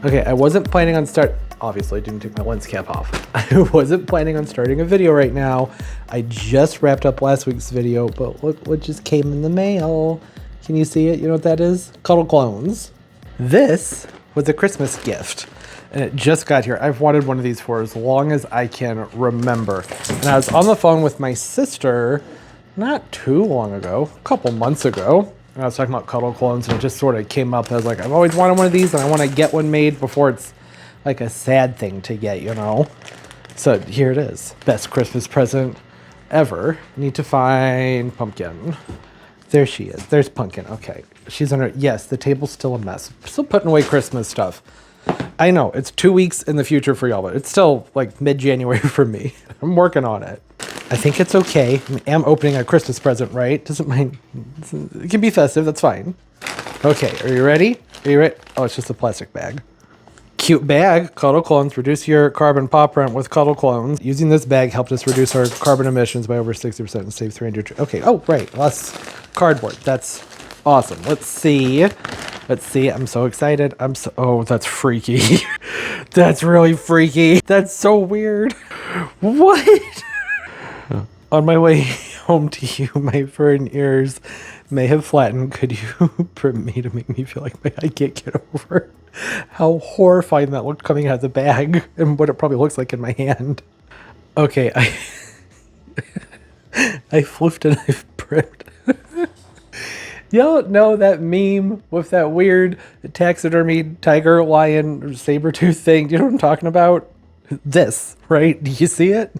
Okay, I wasn't planning on obviously I didn't take my lens cap off. I wasn't planning on starting a video right now. I just wrapped up last week's video, but look what just came in the mail. Can you see it? You know what that is? Cuddle Clones. This was a Christmas gift, and it just got here. I've wanted one of these for as long as I can remember. And I was on the phone with my sister not too long ago, a couple months ago, and I was talking about Cuddle Clones, and it just sort of came up as like, I've always wanted one of these, and I want to get one made before it's like a sad thing to get, you know? So here it is. Best Christmas present ever. Need to find Pumpkin. There she is. There's Pumpkin. Okay. She's under. Yes, the table's still a mess. Still putting away Christmas stuff. I know it's 2 weeks in the future for y'all, but it's still like mid-January for me. I'm working on it. I think it's okay. I am opening a Christmas present, right? Doesn't mind. It can be festive. That's fine. Okay. Are you ready? Are you ready? Oh, it's just a plastic bag. Cute bag. Cuddle Clones. Reduce your carbon pop print with Cuddle Clones. Using this bag helped us reduce our carbon emissions by over 60% and save 300. Okay. Oh, right. Less cardboard. That's awesome. Let's see. Let's see. I'm so excited. Oh, that's freaky. That's really freaky. That's so weird. What? On my way home to you, my fur and ears may have flattened. Could you print me to make me feel like I can't get over how horrifying that looked coming out of the bag and what it probably looks like in my hand? Okay, I flipped and I've primed. Y'all know that meme with that weird taxidermy tiger, lion, or saber-tooth thing? Do you know what I'm talking about? This, right? Do you see it?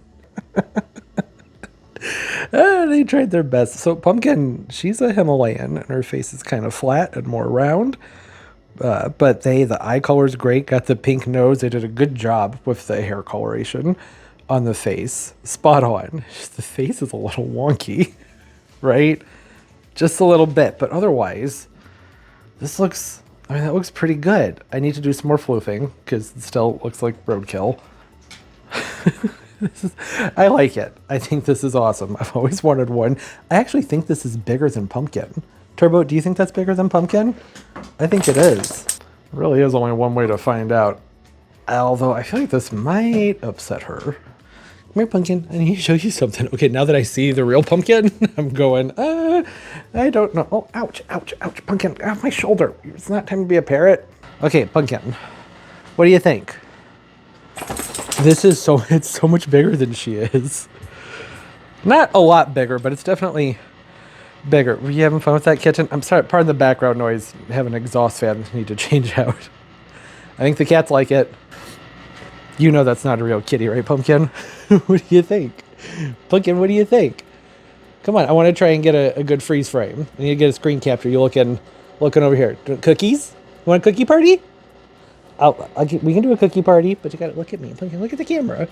They tried their best. So Pumpkin, she's a Himalayan, and her face is kind of flat and more round. But the eye color is great. Got the pink nose. They did a good job with the hair coloration on the face. Spot on. Just the face is a little wonky, right? Just a little bit. But otherwise, that looks pretty good. I need to do some more floofing because it still looks like roadkill. I like it. I think this is awesome. I've always wanted one. I actually think this is bigger than Pumpkin. Turbo, do you think that's bigger than Pumpkin? I think it is. There really is only one way to find out. Although I feel like this might upset her. Come here, Pumpkin. I need to show you something. Okay, now that I see the real Pumpkin, I'm going, I don't know. Oh, ouch, ouch, ouch. Pumpkin, ow, my shoulder. It's not time to be a parrot. Okay, Pumpkin. What do you think? It's so much bigger than she is. Not a lot bigger, but it's definitely bigger. Were you having fun with that, kitten? I'm sorry, pardon the background noise. I have an exhaust fan I need to change out. I think the cats like it. You know that's not a real kitty, right, Pumpkin? What do you think? Pumpkin, what do you think? Come on, I want to try and get a good freeze frame. I need to get a screen capture. You looking over here. Cookies? You want a cookie party? We can do a cookie party, but you gotta look at me. Look at the camera.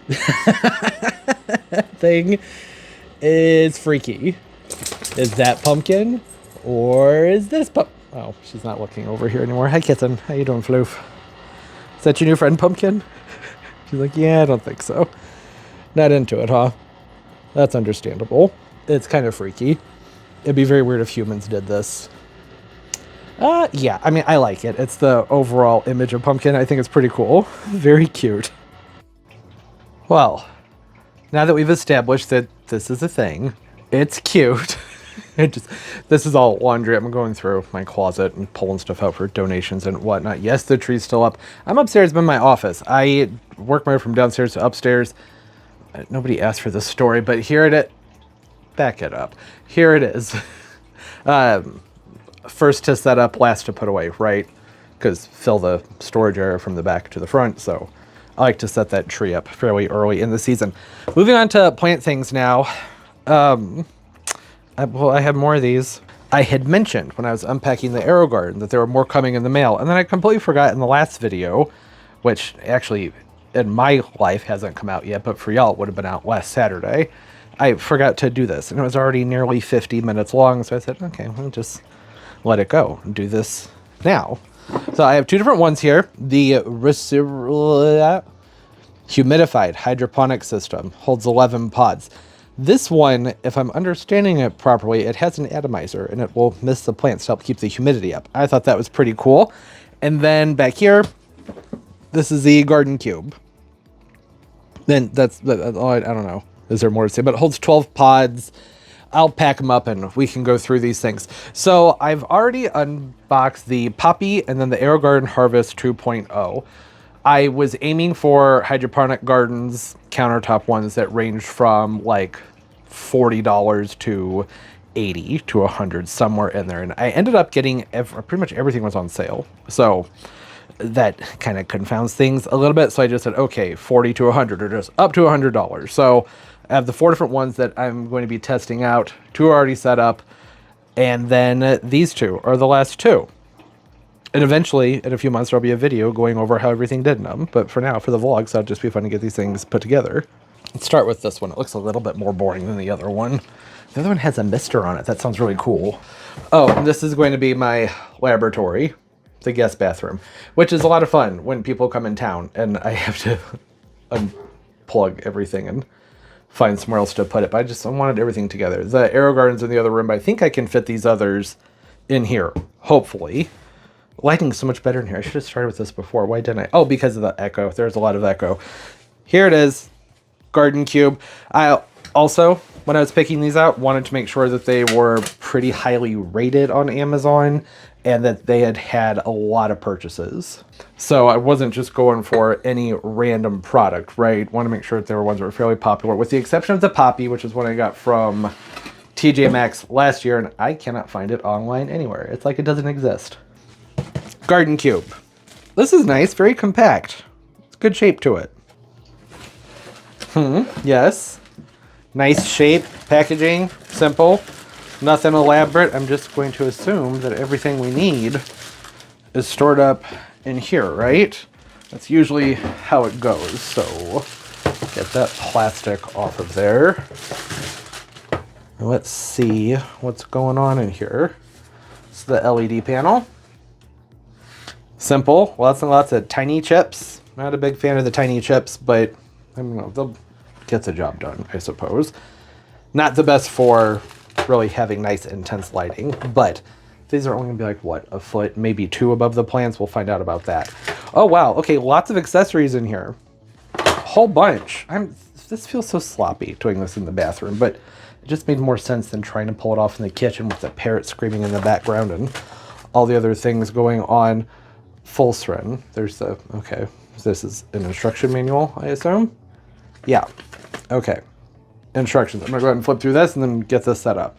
That thing is freaky. Is that Pumpkin? Or is this Oh, she's not looking over here anymore. Hi, kitten. How you doing, Floof? Is that your new friend, Pumpkin? She's like, yeah, I don't think so. Not into it, huh? That's understandable. It's kind of freaky. It'd be very weird if humans did this. Yeah, I mean, I like it. It's the overall image of Pumpkin. I think it's pretty cool. Very cute. Well, now that we've established that this is a thing, it's cute. This is all laundry. I'm going through my closet and pulling stuff out for donations and whatnot. Yes, the tree's still up. I'm upstairs in my office. I work my way from downstairs to upstairs. Nobody asked for this story, but here it is. Back it up. Here it is. First to set up, last to put away, right? Because fill the storage area from the back to the front. So I like to set that tree up fairly early in the season. Moving on to plant things now. I have more of these. I had mentioned when I was unpacking the Arrow Garden that there were more coming in the mail. And then I completely forgot in the last video, which actually in my life hasn't come out yet, but for y'all it would have been out last Saturday. I forgot to do this, and it was already nearly 50 minutes long. So I said, okay, we'll just let it go and do this now. So I have two different ones here. The humidified hydroponic system holds 11 pods. This one, if I'm understanding it properly, it has an atomizer and it will mist the plants to help keep the humidity up. I thought that was pretty cool. And then back here, This is the garden cube. Then that's oh, I don't know. Is there more to say? But it holds 12 pods. I'll pack them up and we can go through these things. So I've already unboxed the Poppy and then the AeroGarden Harvest 2.0. I was aiming for hydroponic gardens, countertop ones that range from like $40 to $80 to $100, somewhere in there. And I ended up getting pretty much everything was on sale. So that kind of confounds things a little bit. So I just said, okay, 40 to 100 or just up to $100. So I have the 4 different ones that I'm going to be testing out. 2 are already set up. And then these 2 are the last 2. And eventually, in a few months, there'll be a video going over how everything did in them. But for now, for the vlogs, that'll just be fun to get these things put together. Let's start with this one. It looks a little bit more boring than the other one. The other one has a mister on it. That sounds really cool. Oh, and this is going to be my laboratory, the guest bathroom, which is a lot of fun when people come in town and I have to unplug everything and find somewhere else to put it. But I wanted everything together. The AeroGarden's in the other room, but I think I can fit these others in here, hopefully. Lighting's so much better in here. I should have started with this before. Why didn't I? Oh, because of the echo. There's a lot of echo. Here it is. Garden cube. I also, when I was picking these out, wanted to make sure that they were pretty highly rated on Amazon and that they had a lot of purchases. So I wasn't just going for any random product, right? Want to make sure that there were ones that were fairly popular, with the exception of the Poppy, which is what I got from TJ Maxx last year, and I cannot find it online anywhere. It's like it doesn't exist. Garden cube. This is nice, very compact. It's good shape to it. Yes. Nice shape, packaging, simple, nothing elaborate. I'm just going to assume that everything we need is stored up in here, right? That's usually how it goes. So get that plastic off of there. Let's see what's going on in here. It's the LED panel. Simple, lots and lots of tiny chips. Not a big fan of the tiny chips, but I don't know, they'll get the job done, I suppose. Not the best for really having nice, intense lighting, but these are only gonna be like, what, a foot, maybe 2 above the plants? We'll find out about that. Oh, wow, okay, lots of accessories in here. A whole bunch. This feels so sloppy doing this in the bathroom, but it just made more sense than trying to pull it off in the kitchen with the parrot screaming in the background and all the other things going on. Full screen. There's the, okay, this is an instruction manual, I assume? Yeah, okay. Instructions. I'm gonna go ahead and flip through this and then get this set up.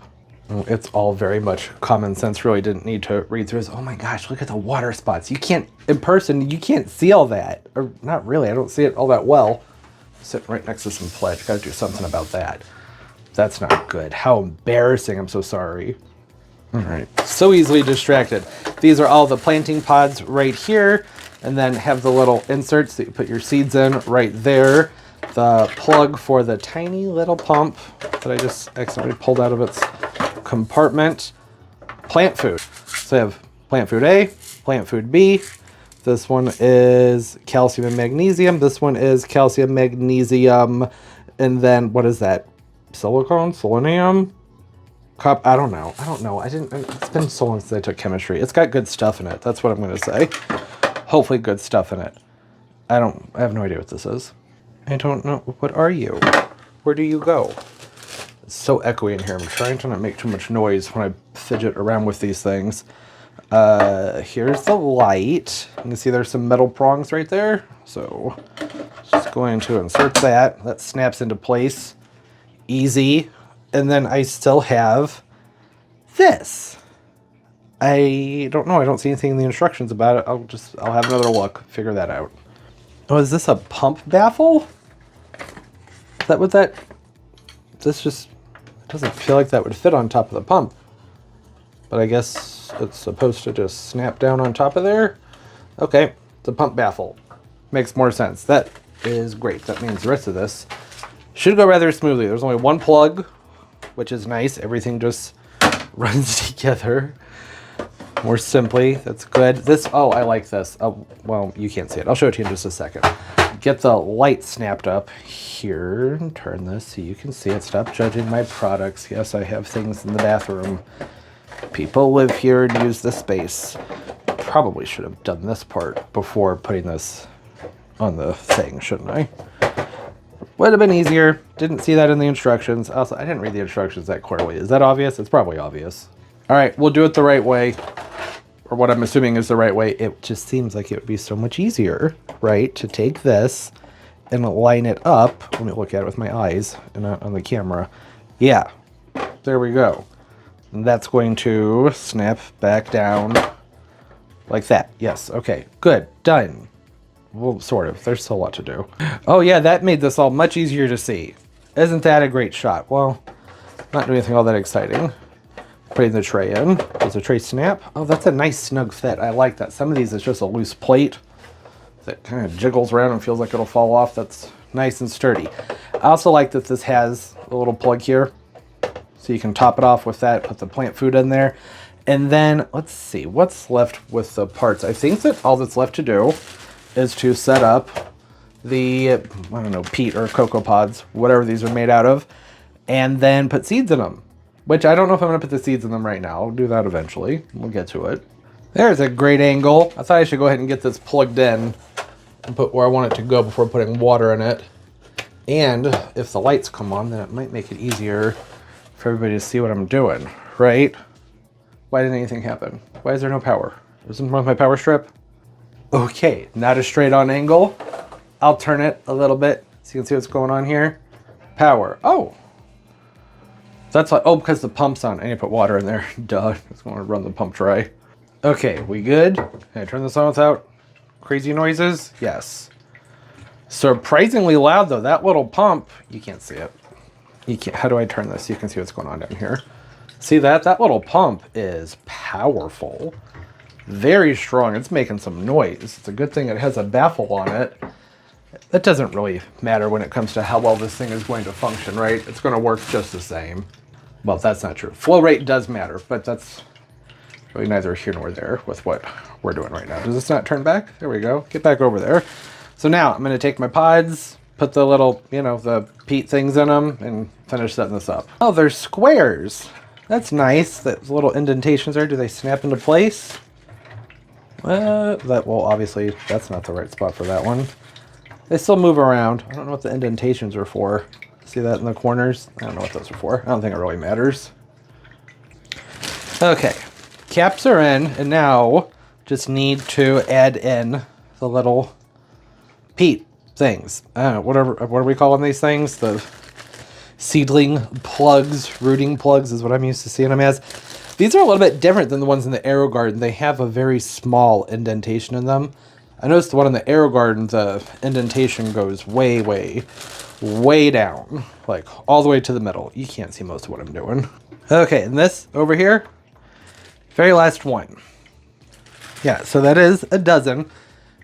Oh, it's all very much common sense, really didn't need to read through this. Oh my gosh, look at the water spots. You can't, in person, you can't see all that. Or not really, I don't see it all that well. Sitting right next to some pledge, gotta do something about that. That's not good. How embarrassing, I'm so sorry. All right, so easily distracted. These are all the planting pods right here, and then have the little inserts that you put your seeds in right there. The plug for the tiny little pump that I just accidentally pulled out of its compartment. Plant food. So I have plant food A, plant food B. This one is calcium and magnesium. This one is calcium, magnesium, and then what is that? Silicone, selenium? Cup, I don't know. It's been so long since I took chemistry. It's got good stuff in it. That's what I'm going to say. Hopefully good stuff in it. I have no idea what this is. I don't know. What are you? Where do you go? It's so echoey in here. I'm trying to not make too much noise when I fidget around with these things. Here's the light. You can see there's some metal prongs right there. So just going to insert that. That snaps into place. Easy. And then I still have this. I don't know. I don't see anything in the instructions about it. I'll have another look, figure that out. Oh, is this a pump baffle? Is that what that... This just... It doesn't feel like that would fit on top of the pump. But I guess it's supposed to just snap down on top of there. Okay, it's a pump baffle. Makes more sense. That is great. That means the rest of this should go rather smoothly. There's only one plug, which is nice. Everything just runs together more simply. That's good. This, oh, I like this. Oh, well, you can't see it. I'll show it to you in just a second. Get the light snapped up here and turn this so you can see it. Stop judging my products. Yes, I have things in the bathroom. People live here and use the space. Probably should have done this part before putting this on the thing, shouldn't I? Would have been easier. Didn't see that in the instructions. Also, I didn't read the instructions that clearly. Is that obvious? It's probably obvious. All right, we'll do it the right way, or what I'm assuming is the right way. It just seems like it would be so much easier, right, to take this and line it up. Let me look at it with my eyes and not on the camera. Yeah, there we go. And that's going to snap back down like that. Yes, okay, good, done. Well, sort of. There's still a lot to do. Oh yeah, that made this all much easier to see. Isn't that a great shot? Well, not doing anything all that exciting. Putting the tray in. Does the tray snap? Oh, that's a nice snug fit. I like that. Some of these is just a loose plate that kind of jiggles around and feels like it'll fall off. That's nice and sturdy. I also like that this has a little plug here, so you can top it off with that, put the plant food in there. And then, let's see, what's left with the parts? I think that all that's left to do is to set up the, I don't know, peat or cocoa pods, whatever these are made out of, and then put seeds in them. Which I don't know if I'm going to put the seeds in them right now. I'll do that eventually. We'll get to it. There's a great angle. I thought I should go ahead and get this plugged in and put where I want it to go before putting water in it. And if the lights come on, then it might make it easier for everybody to see what I'm doing, right? Why didn't anything happen? Why is there no power? Isn't wrong with my power strip? Okay, not a straight on angle. I'll turn it a little bit so you can see what's going on here. Power. Oh. That's like, oh, because the pump's on. I need to put water in there. Duh. I just want to run the pump dry. Okay, we good? Can I turn this on without crazy noises? Yes. Surprisingly loud though. That little pump, you can't see it. You can't. How do I turn this? You can see what's going on down here. See that? That little pump is powerful. Very strong. It's making some noise. It's a good thing it has a baffle on it. That doesn't really matter when it comes to how well this thing is going to function, right? It's going to work just the same. Well, that's not true. Flow rate does matter, but that's really neither here nor there with what we're doing right now. Does this not turn back? There we go. Get back over there. So now I'm going to take my pods, put the little, you know, the peat things in them, and finish setting this up. Oh, they're squares. That's nice. Those little indentations there, do they snap into place? That, well, obviously, that's not the right spot for that one. They still move around. I don't know what the indentations are for. See that in the corners? I don't know what those are for. I don't think it really matters. Okay, caps are in, and now just need to add in the little peat things. What are we calling these things? The seedling plugs, rooting plugs is what I'm used to seeing them as. These are a little bit different than the ones in the Aero Garden. They have a very small indentation in them. I noticed the one in the Aero Garden, the indentation goes way, way, way down. Like all the way to the middle. You can't see most of what I'm doing. Okay, and this over here, very last one. Yeah, so that is a dozen.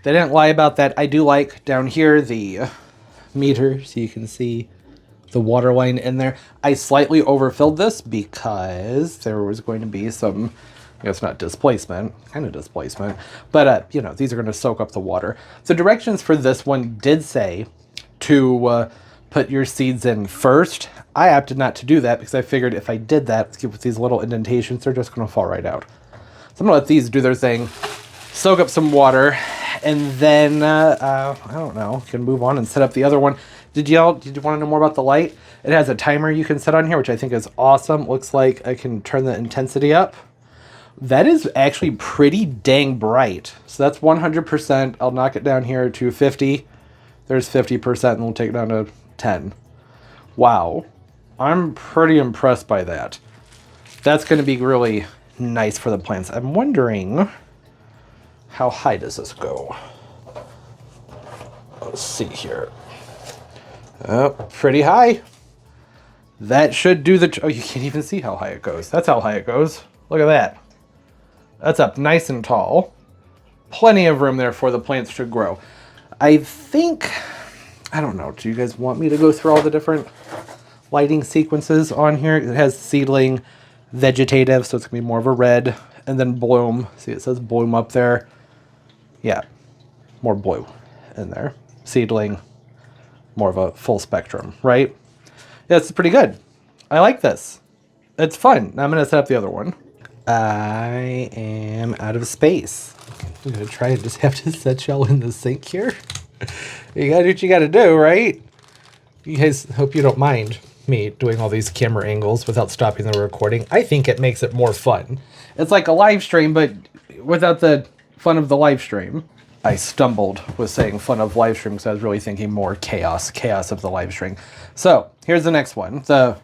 They didn't lie about that. I do like down here the meter, so you can see the water line in there. I slightly overfilled this because there was going to be some, you know, it's not displacement, kind of displacement, but you know, these are going to soak up the water. The directions for this one did say to put your seeds in first. I opted not to do that because I figured if I did that with these little indentations, they're just going to fall right out. So I'm going to let these do their thing, soak up some water, and then, I don't know, can move on and set up the other one. Did you want to know more about the light? It has a timer you can set on here, which I think is awesome. Looks like I can turn the intensity up. That is actually pretty dang bright. So that's 100%. I'll knock it down here to 50. There's 50%, and we'll take it down to 10. Wow. I'm pretty impressed by that. That's going to be really nice for the plants. I'm wondering, how high does this go? Let's see here. Oh, pretty high. That should do the... Oh, you can't even see how high it goes. That's how high it goes. Look at that. That's up nice and tall. Plenty of room there for the plants to grow. I think... I don't know. Do you guys want me to go through all the different lighting sequences on here? It has seedling, vegetative, so it's going to be more of a red. And then bloom. See, it says bloom up there. Yeah. More blue in there. Seedling. More of a full spectrum, right? Yeah, it's pretty good. I like this. It's fun. Now I'm going to set up the other one. I am out of space. I'm going to try and just have to set y'all in the sink here. You gotta do what you gotta do, right? You guys, hope you don't mind me doing all these camera angles without stopping the recording. I think it makes it more fun. It's like a live stream, but without the fun of the live stream. I stumbled with saying fun of live stream because I was really thinking more chaos of the live stream. So here's the next one. The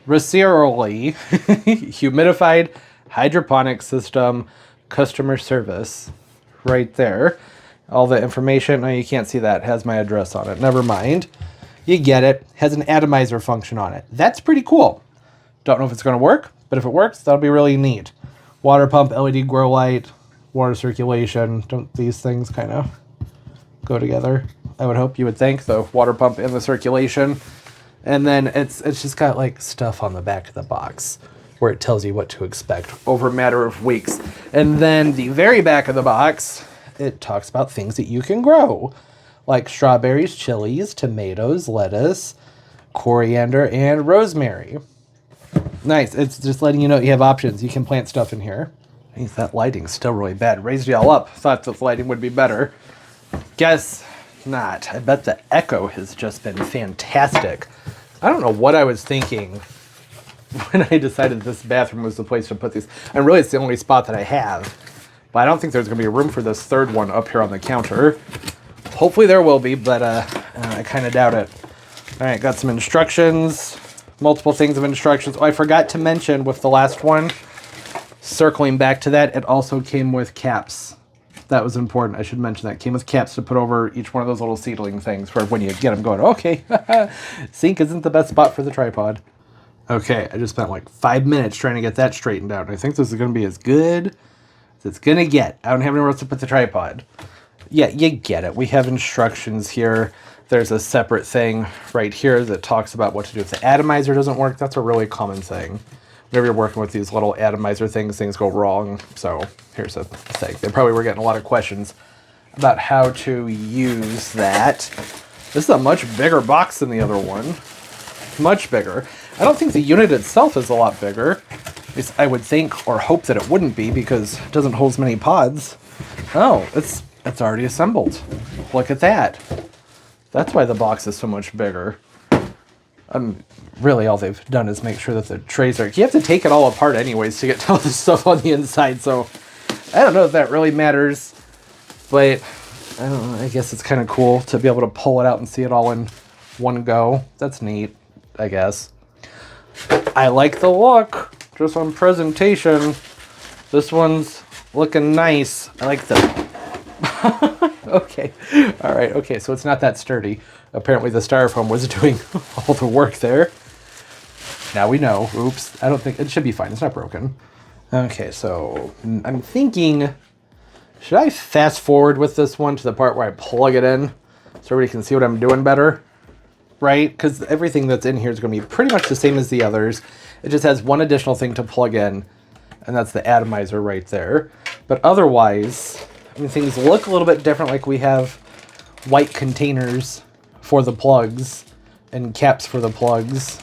Reciprocally humidified hydroponic system customer service. Right there. All the information. No, you can't see that. It has my address on it. Never mind. You get it. Has an atomizer function on it. That's pretty cool. Don't know if it's going to work, but if it works, that'll be really neat. Water pump, LED grow light, water circulation. Don't these things kind of go together? I would hope, you would think, the water pump and the circulation. And then it's just got like stuff on the back of the box where it tells you what to expect over a matter of weeks. And then the very back of the box, it talks about things that you can grow, like strawberries, chilies, tomatoes, lettuce, coriander, and rosemary. Nice. It's just letting you know you have options. You can plant stuff in here. That lighting's still really bad. Raised y'all up. Thought the lighting would be better. Guess not. I bet the echo has just been fantastic. I don't know what I was thinking when I decided this bathroom was the place to put these. And really, it's the only spot that I have. But I don't think there's going to be room for this third one up here on the counter. Hopefully there will be, but I kind of doubt it. All right, got some instructions. Multiple things of instructions. Oh, I forgot to mention with the last one, circling back to that, it also came with caps. That was important. I should mention that. It came with caps to put over each one of those little seedling things for when you get them going. Okay, sink isn't the best spot for the tripod. Okay, I just spent like 5 minutes trying to get that straightened out. I think this is going to be as good as it's going to get. I don't have anywhere else to put the tripod. Yeah, you get it. We have instructions here. There's a separate thing right here that talks about what to do if the atomizer doesn't work. That's a really common thing. Whenever you're working with these little atomizer things go wrong. So here's a thing. They probably were getting a lot of questions about how to use that. This is a much bigger box than the other one. Much bigger. I don't think the unit itself is a lot bigger. At least I would think or hope that it wouldn't be because it doesn't hold as many pods. Oh, it's already assembled. Look at that. That's why the box is so much bigger. Really all they've done is make sure that the trays are... You have to take it all apart anyways to get to all the stuff on the inside, so I don't know if that really matters, but I don't know, I guess it's kind of cool to be able to pull it out and see it all in one go. That's neat, I guess. I like the look, just on presentation. This one's looking nice. I like the... Okay, all right, okay, so it's not that sturdy. Apparently the styrofoam was doing all the work there. Now we know. Oops, I don't think... It should be fine, it's not broken. Okay, so I'm thinking... Should I fast forward with this one to the part where I plug it in so everybody can see what I'm doing better? Right? Because everything that's in here is going to be pretty much the same as the others. It just has one additional thing to plug in, and that's the atomizer right there. But otherwise, I mean, things look a little bit different, like we have white containers for the plugs and caps for the plugs.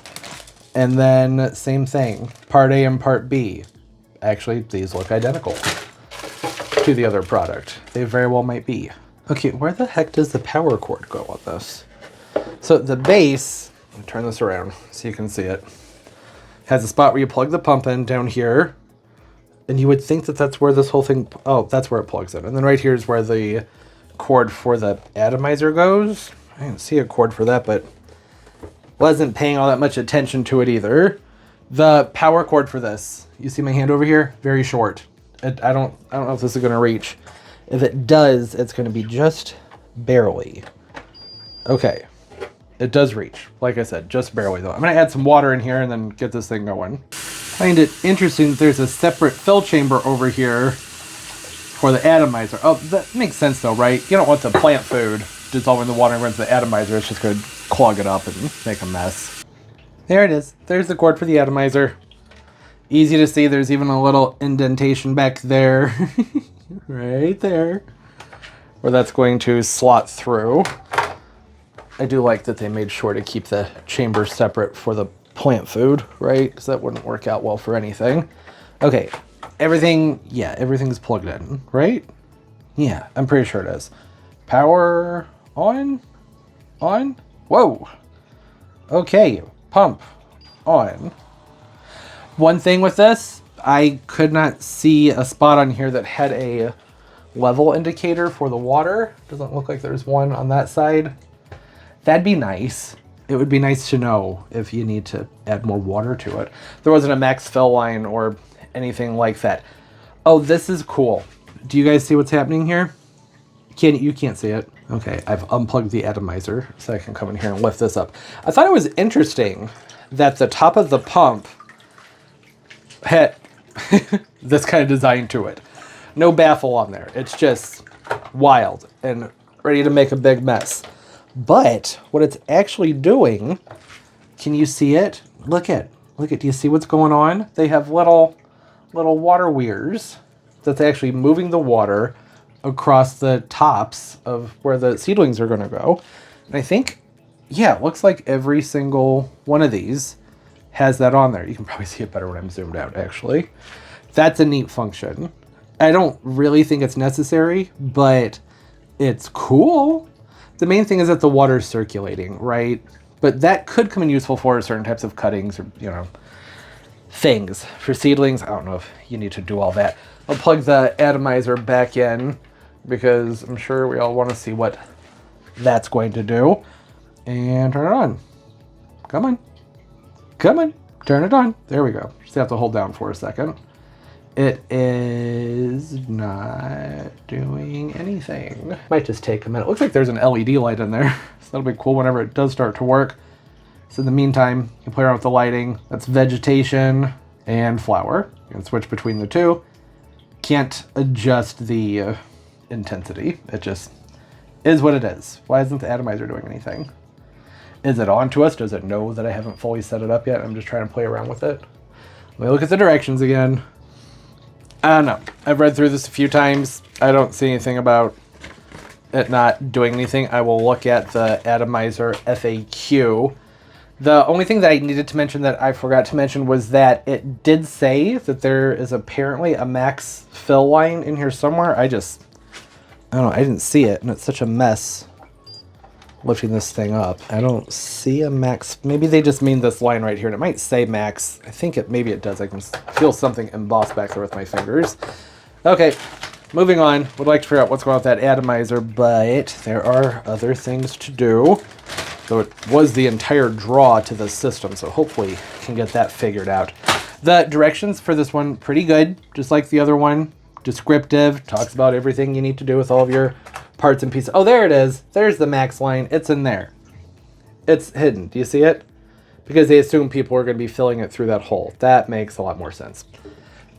And then same thing, part A and part B. Actually, these look identical to the other product. They very well might be. Okay, where the heck does the power cord go on this? So the base, let me turn this around so you can see it, has a spot where you plug the pump in down here. And you would think that that's where this whole thing, oh, that's where it plugs in. And then right here is where the cord for the atomizer goes. I didn't see a cord for that, but wasn't paying all that much attention to it either. The power cord for this, you see my hand over here? Very short. I don't know if this is gonna reach. If it does, it's gonna be just barely. Okay, it does reach. Like I said, just barely though. I'm gonna add some water in here and then get this thing going. Find it interesting that there's a separate fill chamber over here for the atomizer. Oh, that makes sense though, right? You don't want the plant food dissolving the water and run to the atomizer. It's just going to clog it up and make a mess. There it is. There's the cord for the atomizer. Easy to see. There's even a little indentation back there. Right there. Where that's going to slot through. I do like that they made sure to keep the chamber separate for the plant food, right? Because that wouldn't work out well for anything. Okay. Everything, yeah, everything's plugged in, right? Yeah, I'm pretty sure it is. Power On. On. Whoa. Okay. Pump. On. One thing with this, I could not see a spot on here that had a level indicator for the water. Doesn't look like there's one on that side. That'd be nice. It would be nice to know if you need to add more water to it. There wasn't a max fill line or anything like that. Oh, this is cool. Do you guys see what's happening here? You can't see it. Okay, I've unplugged the atomizer so I can come in here and lift this up. I thought it was interesting that the top of the pump had this kind of design to it. No baffle on there. It's just wild and ready to make a big mess. But what it's actually doing, can you see it? Look at, do you see what's going on? They have little water weirs that's actually moving the water across the tops of where the seedlings are going to go. And I think, yeah, it looks like every single one of these has that on there. You can probably see it better when I'm zoomed out, actually. That's a neat function. I don't really think it's necessary, but it's cool. The main thing is that the water's circulating, right? But that could come in useful for certain types of cuttings or, you know, things. For seedlings, I don't know if you need to do all that. I'll plug the atomizer back in because I'm sure we all want to see what that's going to do. And turn it on. Come on. Come on. Turn it on. There we go. Just have to hold down for a second. It is not doing anything. Might just take a minute. Looks like there's an LED light in there. So that'll be cool whenever it does start to work. So in the meantime, you can play around with the lighting. That's vegetation and flower. You can switch between the two. Can't adjust the intensity. It just is what it is. Why isn't the atomizer doing anything? Is it on to us? Does it know that I haven't fully set it up yet? I'm just trying to play around with it. Let me look at the directions again. I don't know. I've read through this a few times. I don't see anything about it not doing anything. I will look at the atomizer FAQ. The only thing that I needed to mention that I forgot to mention was that it did say that there is apparently a max fill line in here somewhere. I don't know. I didn't see it, and it's such a mess lifting this thing up. I don't see a max. Maybe they just mean this line right here, and it might say max. I think maybe it does. I can feel something embossed back there with my fingers. Okay, moving on. Would like to figure out what's going on with that atomizer, but there are other things to do. So it was the entire draw to the system, so hopefully can get that figured out. The directions for this one, pretty good, just like the other one. Descriptive, talks about everything you need to do with all of your parts and pieces. Oh, there it is. There's the max line. It's in there. It's hidden. Do you see it? Because they assume people are going to be filling it through that hole. That makes a lot more sense.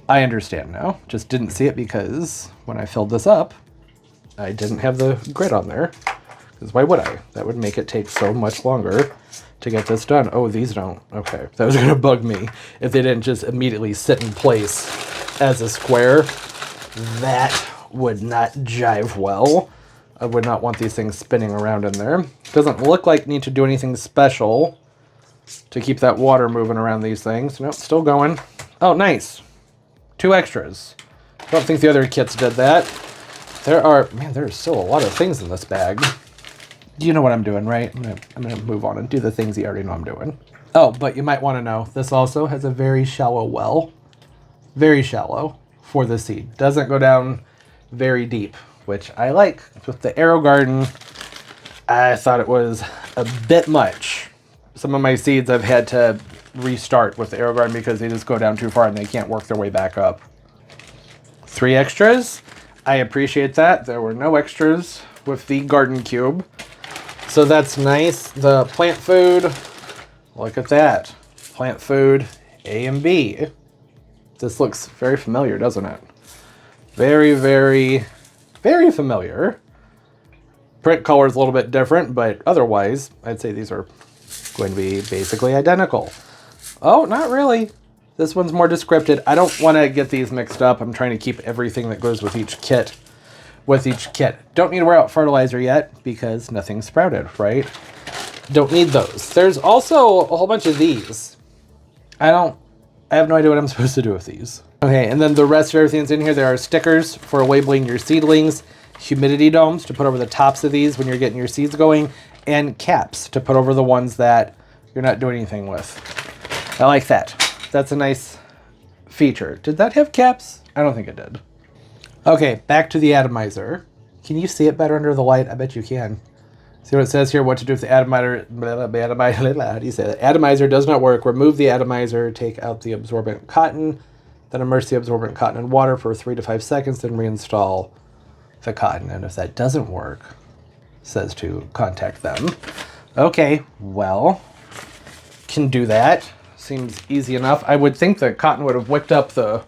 I understand now. Just didn't see it because when I filled this up, I didn't have the grid on there. Because why would I? That would make it take so much longer to get this done. Oh, these don't. Okay. That was going to bug me if they didn't just immediately sit in place as a square. That would not jive well. I would not want these things spinning around in there. Doesn't look like need to do anything special to keep that water moving around these things. Nope, still going. Oh, nice. 2 extras. Don't think the other kits did that. There's still a lot of things in this bag. You know what I'm doing, right? I'm gonna move on and do the things you already know I'm doing. Oh, but you might want to know, this also has a very shallow well. Very shallow for the seed. Doesn't go down very deep, which I like. With the Aero Garden, I thought it was a bit much. Some of my seeds I've had to restart with the Aero Garden because they just go down too far and they can't work their way back up. 3 extras. I appreciate that. There were no extras with the garden cube. So that's nice. The plant food, look at that. Plant food, A and B. This looks very familiar, doesn't it? Very, very, very familiar. Print color is a little bit different, but otherwise, I'd say these are going to be basically identical. Oh, not really. This one's more descriptive. I don't want to get these mixed up. I'm trying to keep everything that goes with each kit. Don't need to wear out fertilizer yet because nothing's sprouted, right? Don't need those. There's also a whole bunch of these. I have no idea what I'm supposed to do with these. Okay, and then the rest of everything's in here. There are stickers for labeling your seedlings humidity domes to put over the tops of these when you're getting your seeds going, and caps to put over the ones that you're not doing anything with. I like that. That's a nice feature. Did that have caps? I don't think it did. Okay, back to the atomizer. Can you see it better under the light? I bet you can. See what it says here? What to do if the atomizer, how do you say that? Atomizer does not work. Remove the atomizer, take out the absorbent cotton, then immerse the absorbent cotton in water for 3 to 5 seconds, then reinstall the cotton. And if that doesn't work, it says to contact them. Okay, well, can do that. Seems easy enough. I would think that cotton would have wicked up the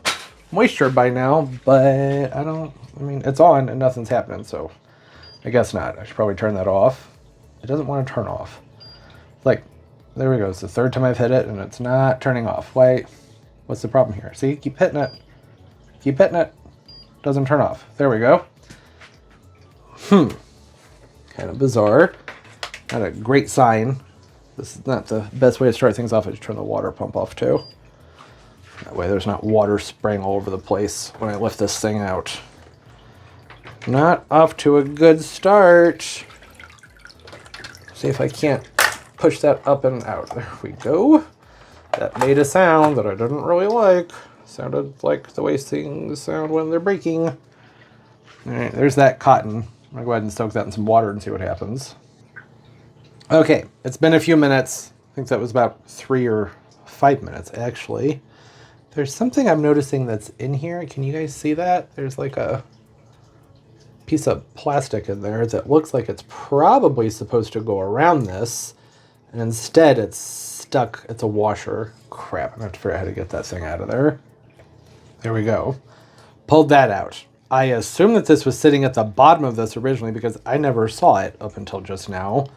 moisture by now, but I mean, it's on and nothing's happening, so I guess not. I should probably turn that off. It doesn't want to turn off. Like, there we go. It's the third time I've hit it and it's not turning off. Why? What's the problem here? See, keep hitting it. Keep hitting it. Doesn't turn off. There we go. Kind of bizarre. Not a great sign. This is not the best way to start things off. I just turn the water pump off too. That way there's not water spraying all over the place when I lift this thing out. Not off to a good start. See if I can't push that up and out. There we go. That made a sound that I didn't really like. Sounded like the way things sound when they're breaking. All right, there's that cotton. I'm gonna go ahead and soak that in some water and see what happens. Okay, it's been a few minutes. I think that was about 3 or 5 minutes, actually. There's something I'm noticing that's in here. Can you guys see that? There's like a piece of plastic in there that looks like it's probably supposed to go around this. And instead, it's stuck. It's a washer. Crap, I'm going to have to figure out how to get that thing out of there. There we go. Pulled that out. I assume that this was sitting at the bottom of this originally because I never saw it up until just now.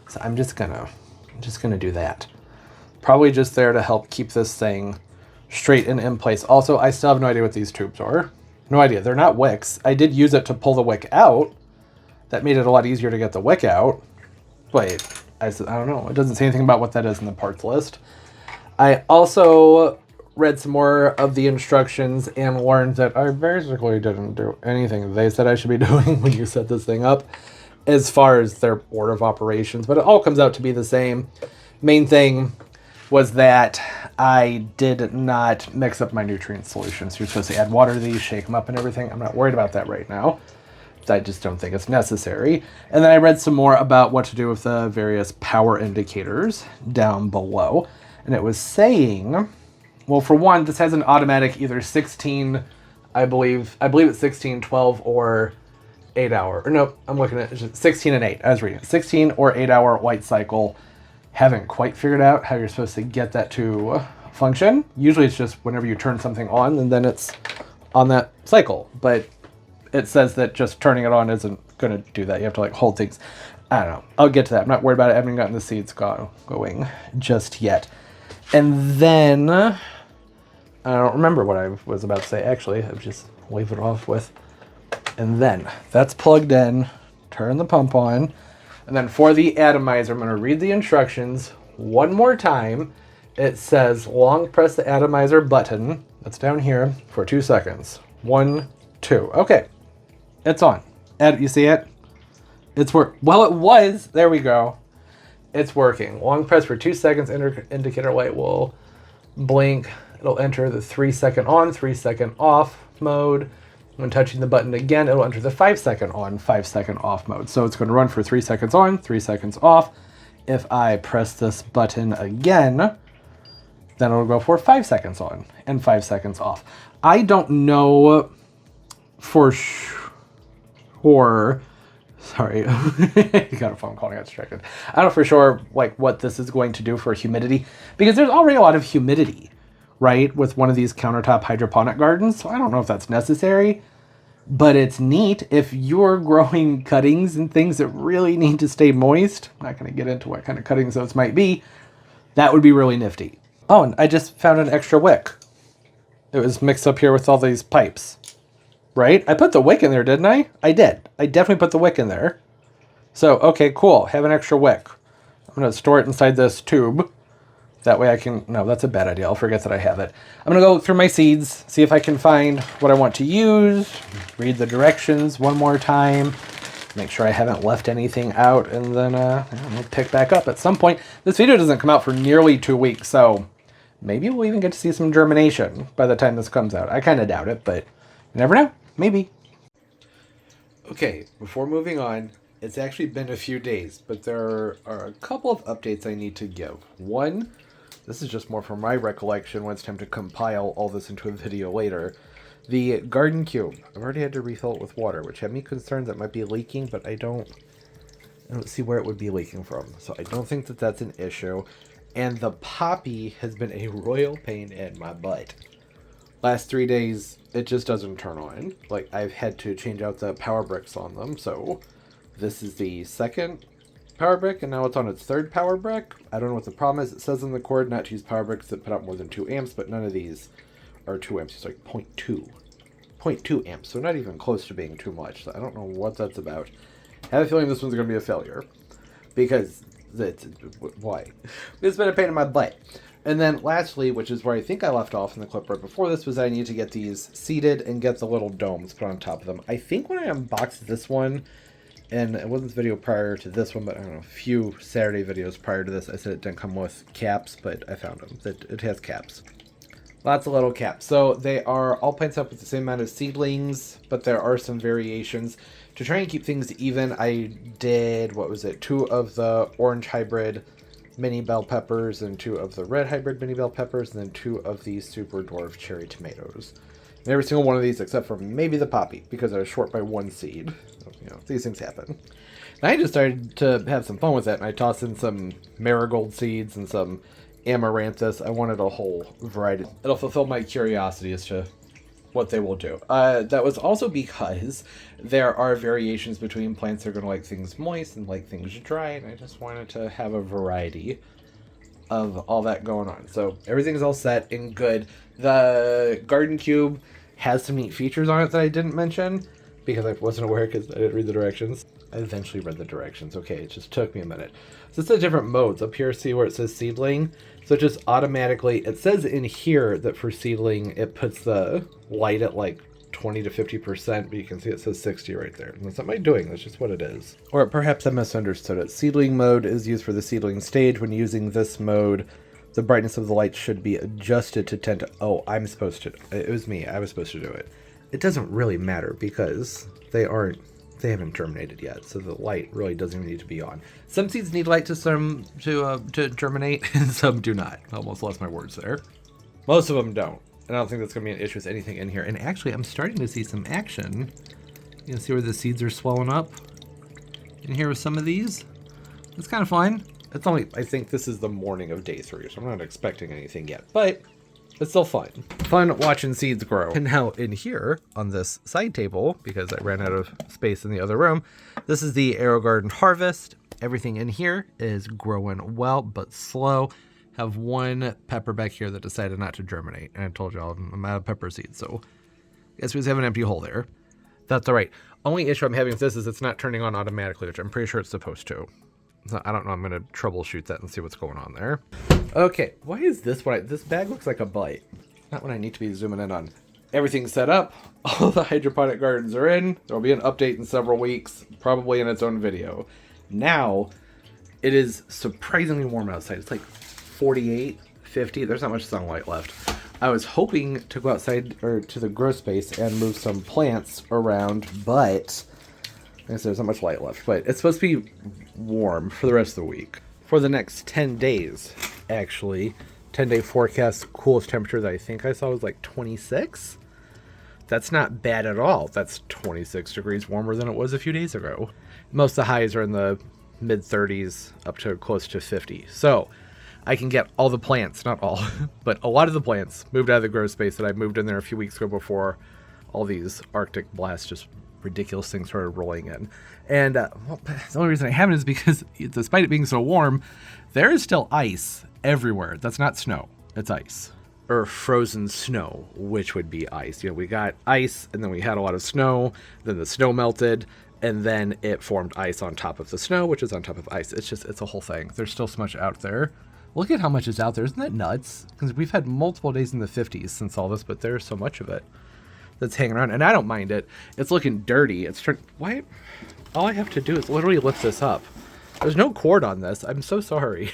So I'm just gonna do that. Probably just there to help keep this thing straight and in place. Also, I still have no idea what these tubes are. No idea. They're not wicks. I did use it to pull the wick out. That made it a lot easier to get the wick out. But I don't know. It doesn't say anything about what that is in the parts list. I also read some more of the instructions and learned that I basically didn't do anything they said I should be doing when you set this thing up as far as their order of operations, but it all comes out to be the same. Main thing was that I did not mix up my nutrient solutions. You're supposed to add water to these, shake them up and everything. I'm not worried about that right now. I just don't think it's necessary. And then I read some more about what to do with the various power indicators down below. And it was saying, well, for one, this has an automatic either 16, I believe it's 16, 12, or 8 hour. Or no, I'm looking at 16 and 8. I was reading it. 16 or 8 hour light cycle. Haven't quite figured out how you're supposed to get that to function. Usually it's just whenever you turn something on and then it's on that cycle. But it says that just turning it on isn't going to do that. You have to like hold things. I don't know. I'll get to that. I'm not worried about it. I haven't gotten the seeds going just yet. And then I don't remember what I was about to say. Actually, I just leave it off with. And then that's plugged in. Turn the pump on. And then for the atomizer, I'm going to read the instructions one more time. It says long press the atomizer button. That's down here for 2 seconds. 1, 2. Okay. It's on. You see it? It's well, it was. There we go. It's working. Long press for 2 seconds. Indicator light will blink. It'll enter the 3 second on, 3 second off mode. When touching the button again, it'll enter the 5 second on, 5 second off mode. So it's going to run for 3 seconds on, 3 seconds off. If I press this button again, then it'll go for 5 seconds on and 5 seconds off. I don't know for sure. Sorry, got a phone call, I got distracted. I don't know for sure like what this is going to do for humidity because there's already a lot of humidity, right, with one of these countertop hydroponic gardens. So I don't know if that's necessary, but it's neat if you're growing cuttings and things that really need to stay moist. I'm not going to get into what kind of cuttings those might be. That would be really nifty. Oh, and I just found an extra wick. It was mixed up here with all these pipes, right? I put the wick in there, didn't I? I did. I definitely put the wick in there. So, okay, cool. Have an extra wick. I'm going to store it inside this tube. That way I can, no, that's a bad idea. I'll forget that I have it. I'm going to go through my seeds, see if I can find what I want to use, read the directions one more time, make sure I haven't left anything out, and then we'll pick back up at some point. This video doesn't come out for nearly 2 weeks, so maybe we'll even get to see some germination by the time this comes out. I kind of doubt it, but you never know. Maybe. Okay, before moving on, it's actually been a few days, but there are a couple of updates I need to give. One, this is just more from my recollection when it's time to compile all this into a video later. The garden cube, I've already had to refill it with water, which had me concerned that it might be leaking, but I don't see where it would be leaking from. So I don't think that that's an issue. And the poppy has been a royal pain in my butt. Last 3 days, it just doesn't turn on. Like, I've had to change out the power bricks on them, so this is the second power brick, and now it's on its third power brick. I don't know what the problem is. It says in the cord not to use power bricks that put out more than 2 amps, but none of these are 2 amps. It's like 0.2 amps, so not even close to being too much. So I don't know what that's about. I have a feeling this one's going to be a failure, because why? It's been a pain in my butt. And then lastly, which is where I think I left off in the clip right before this, was I need to get these seeded and get the little domes put on top of them. I think when I unboxed this one, and it wasn't this video prior to this one, but I don't know, a few Saturday videos prior to this, I said it didn't come with caps, but I found them. It has caps. Lots of little caps. So they are all plants up with the same amount of seedlings, but there are some variations. To try and keep things even, I did, 2 of the orange hybrid mini bell peppers and 2 of the red hybrid mini bell peppers, and then 2 of these super dwarf cherry tomatoes. And every single one of these, except for maybe the poppy, because I was short by 1 seed. So, you know, these things happen. And I just started to have some fun with it, and I tossed in some marigold seeds and some amaranthus. I wanted a whole variety. It'll fulfill my curiosity as to what they will do. That was also because there are variations between plants that are going to like things moist and like things dry, and I just wanted to have a variety of all that going on. So everything's all set and good. The garden cube has some neat features on it that I didn't mention because I wasn't aware because I didn't read the directions. I eventually read the directions. Okay, it just took me a minute. So it's the different modes. Up here, see where it says seedling? So it just automatically, it says in here that for seedling, it puts the light at like 20 to 50%, but you can see it says 60 right there. And that's not my doing, that's just what it is. Or perhaps I misunderstood it. Seedling mode is used for the seedling stage. When using this mode, the brightness of the light should be adjusted to 10 to, oh, I'm supposed to, it was me, I was supposed to do it. It doesn't really matter because they haven't germinated yet, so the light really doesn't need to be on. Some seeds need light to germinate, and some do not. I almost lost my words there. Most of them don't. And I don't think that's going to be an issue with anything in here. And actually, I'm starting to see some action. You can see where the seeds are swelling up in here with some of these. It's kind of fun. It's only, I think this is the morning of day 3, so I'm not expecting anything yet, but it's still fun. Fun watching seeds grow. And now in here on this side table, because I ran out of space in the other room, this is the AeroGarden Harvest. Everything in here is growing well, but slow. Have 1 pepper back here that decided not to germinate. And I told y'all I'm out of pepper seeds, so I guess we just have an empty hole there. That's all right. Only issue I'm having with this is it's not turning on automatically, which I'm pretty sure it's supposed to. So I don't know. I'm going to troubleshoot that and see what's going on there. Okay, why is this one? This bag looks like a bite. Not what I need to be zooming in on. Everything's set up. All the hydroponic gardens are in. There will be an update in several weeks, probably in its own video. Now, it is surprisingly warm outside. It's like 48, 50. There's not much sunlight left. I was hoping to go outside or to the grow space and move some plants around, but I guess there's not much light left. But it's supposed to be warm for the rest of the week. For the next 10 days, actually. 10-day forecast, coolest temperature that I think I saw was like 26. That's not bad at all. That's 26 degrees warmer than it was a few days ago. Most of the highs are in the mid 30s up to close to 50. So I can get all the plants, not all, but a lot of the plants moved out of the grow space that I moved in there a few weeks ago before all these Arctic blasts, just ridiculous things started rolling in. And well, the only reason I haven't is because despite it being so warm, there is still ice everywhere. That's not snow, it's ice. Or frozen snow, which would be ice. You know, we got ice and then we had a lot of snow, then the snow melted, and then it formed ice on top of the snow, which is on top of ice. It's a whole thing. There's still so much out there. Look at how much is out there. Isn't that nuts? Because we've had multiple days in the 50s since all this, but there's so much of it that's hanging around. And I don't mind it. It's looking dirty. Why? All I have to do is literally lift this up. There's no cord on this. I'm so sorry.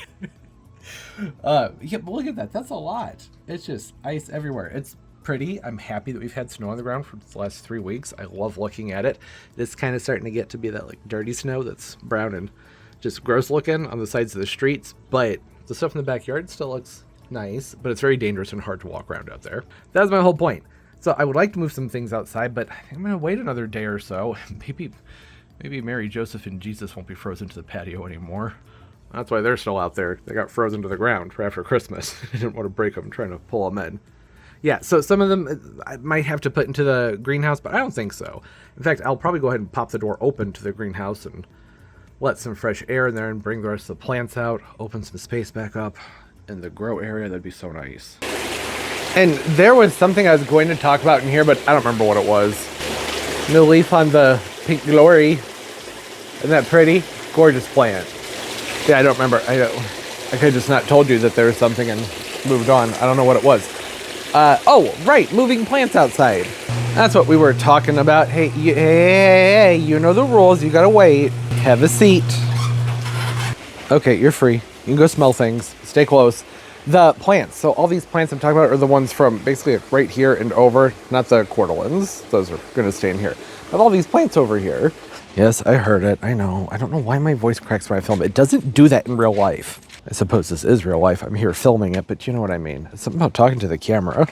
Yeah, but look at that. That's a lot. It's just ice everywhere. It's pretty. I'm happy that we've had snow on the ground for the last 3 weeks. I love looking at it. It's kind of starting to get to be that like dirty snow that's brown and just gross looking on the sides of the streets, but the stuff in the backyard still looks nice, but it's very dangerous and hard to walk around out there. That's my whole point. So I would like to move some things outside, but I think I'm going to wait another day or so. Maybe Mary, Joseph, and Jesus won't be frozen to the patio anymore. That's why they're still out there. They got frozen to the ground for after Christmas. I didn't want to break them trying to pull them in. Yeah, so some of them I might have to put into the greenhouse, but I don't think so. In fact, I'll probably go ahead and pop the door open to the greenhouse and let some fresh air in there and bring the rest of the plants out, open some space back up in the grow area. That'd be so nice. And there was something I was going to talk about in here, but I don't remember what it was. New leaf on the pink glory. Isn't that pretty? Gorgeous plant. Yeah, I don't remember. I could have just not told you that there was something and moved on. I don't know what it was. Oh, right, moving plants outside. That's what we were talking about. Hey, you know the rules. You gotta wait. Have a seat. Okay, you're free. You can go smell things. Stay close. The plants. So all these plants I'm talking about are the ones from basically right here and over, not the cordyceps. Those are going to stay in here. But all these plants over here. Yes, I heard it. I know. I don't know why my voice cracks when I film. It doesn't do that in real life. I suppose this is real life. I'm here filming it, but you know what I mean. It's something about talking to the camera.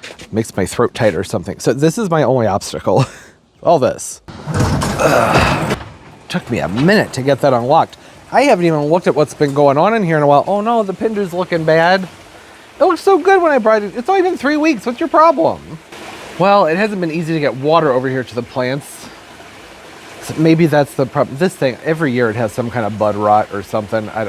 It makes my throat tight or something. So this is my only obstacle. All this. Took me a minute to get that unlocked. I haven't even looked at what's been going on in here in a while. Oh no, the Pindu's looking bad. It looked so good when I brought it. It's only been 3 weeks. What's your problem? Well, it hasn't been easy to get water over here to the plants. So maybe that's the problem. This thing, every year it has some kind of bud rot or something. I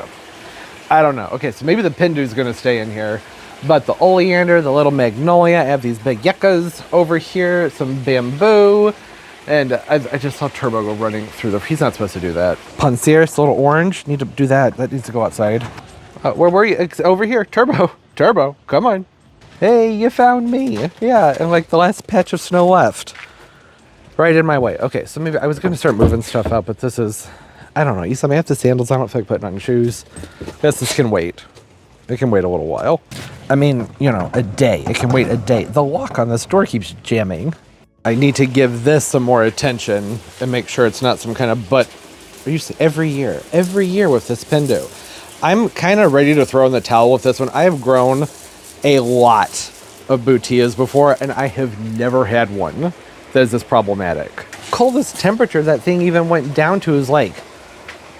don't know. Okay, so maybe the Pindu's gonna stay in here. But the oleander, the little magnolia, I have these big yuccas over here, some bamboo. And I just saw Turbo go running through he's not supposed to do that. Poncirus, little orange, need to do that. That needs to go outside. Where were you? It's over here. Turbo, come on. Hey, you found me. Yeah, and like the last patch of snow left. Right in my way. Okay, so maybe I was going to start moving stuff out, but this is, I don't know. You saw me have the sandals. I don't feel like putting on shoes. Guess this can wait. It can wait a little while. I mean, you know, a day. It can wait a day. The lock on this door keeps jamming. I need to give this some more attention and make sure it's not some kind of every year with this Pindu. I'm kind of ready to throw in the towel with this one. I have grown a lot of Butias before, and I have never had one that is this problematic. Coldest temperature that thing even went down to is like,